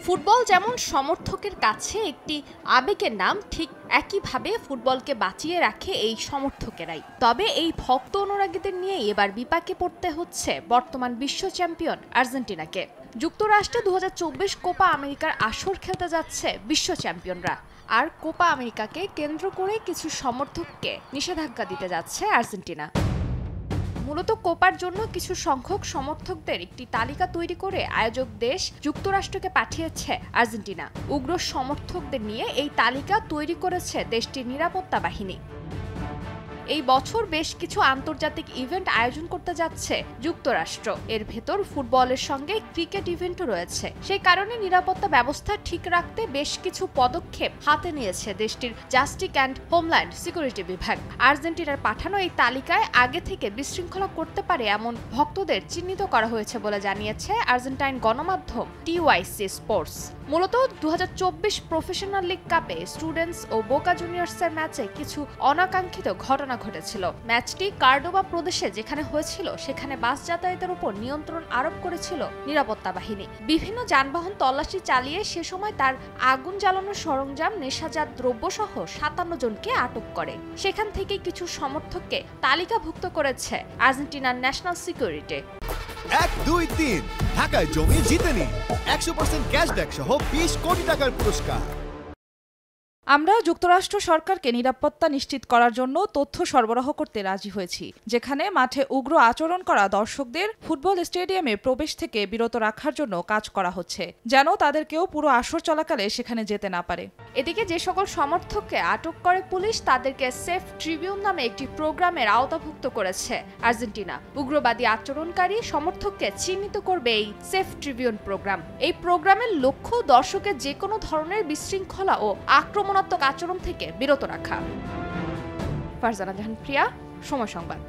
Football যেমন সমর্থকের কাছে একটি আবেগের নাম, ঠিক একইভাবে ফুটবলকে বাঁচিয়ে রাখে এই সমর্থকেরাই। তবে এই ভক্ত অনুরাগীদের নিয়ে এবার বিপাকে পড়তে হচ্ছে বর্তমান বিশ্ব চ্যাম্পিয়ন আর্জেন্টিনাকে। যুক্তরাষ্ট্রে 2024 কোপা আমেরিকার আসর খেলতে যাচ্ছে বিশ্ব চ্যাম্পিয়নরা। আর কোপা আমেরিকাকে কেন্দ্র করে কিছু সমর্থককে নিষেধাজ্ঞা দিতে যাচ্ছে আর্জেন্টিনা। মূলত কোপার জন্য কিছু সংখ্যক সমর্থকদের একটি তালিকা তৈরি করে আয়োজক দেশ যুক্তরাষ্ট্রকে পাঠিয়েছে আর্জেন্টিনা। উগ্র সমর্থকদের নিয়ে এই তালিকা তৈরি করেছে দেশটির নিরাপত্তা বাহিনী। এই বছর বেশ কিছু আন্তর্জাতিক ইভেন্ট আয়োজন করতে যাচ্ছে যুক্তরাষ্ট্র। এর ভেতর ফুটবলের সঙ্গে ক্রিকেট ইভেন্টও রয়েছে। সেই কারণে নিরাপত্তা ব্যবস্থা ঠিক রাখতে বেশ কিছু পদক্ষেপ হাতে নিয়েছে দেশটির জাস্টিস অ্যান্ড হোমল্যান্ড সিকিউরিটি বিভাগ। আর্জেন্টিনার পাঠানো এই তালিকায় আগে থেকে বিশৃঙ্খলা করতে পারে এমন ভক্তদের চিহ্নিত করা হয়েছে বলে জানিয়েছে আর্জেন্টাইন গণমাধ্যম টিওয়াইসি স্পোর্টস। মূলত 2024 প্রফেশনাল লিগ কাপে স্টুডেন্টস ও বোকা জুনিয়র্সের ম্যাচে কিছু অনাকাঙ্ক্ষিত ঘটনা ঘটেছিল। ম্যাচটি কার্ডোবা প্রদেশে যেখানে হয়েছিল সেখানে বাস যাতায়াতের উপর নিয়ন্ত্রণ আরোপ করেছিল নিরাপত্তা বাহিনী। বিভিন্ন যানবাহন তল্লাশি চালিয়ে সে সময় তার আগুন জ্বালানোর সরঞ্জাম, নেশাজাত দ্রব্য সহ 57 জনকে আটক করে। সেখান থেকে কিছু সমর্থককে তালিকাভুক্ত করেছে আর্জেন্টিনার ন্যাশনাল সিকিউরিটি। 1, 2, 3 ঢাকায় জমি জিতে নিন 100% ক্যাশব্যাক সহ 20 কোটি টাকার পুরস্কার। আমরা যুক্তরাষ্ট্র সরকারকে নিরাপত্তা নিশ্চিত করার জন্য তথ্য সরবরাহ করতে রাজি হয়েছি, যেখানে মাঠে উগ্র আচরণ করা দর্শকদের ফুটবল স্টেডিয়ামে প্রবেশ থেকে বিরত রাখার জন্য কাজ করা হচ্ছে, যেন তাদেরকেও পুরো আসর চলাকালে সেখানে যেতে না পারে। এদিকে যে সকল সমর্থককে আটক করে পুলিশ, তাদেরকে সেফ ট্রিবিউন নামে একটি প্রোগ্রামের আওতাভুক্ত করেছে আর্জেন্টিনা। উগ্রবাদী আচরণকারী সমর্থককে চিহ্নিত করবে এই সেফ ট্রিবিউন প্রোগ্রাম। এই প্রোগ্রামের লক্ষ্য দর্শকের যে কোনো ধরনের বিশৃঙ্খলা ও আক্রমণাত্মক আচরণ থেকে বিরত রাখা। ফারজানা জাহান প্রিয়া, সময় সংবাদ।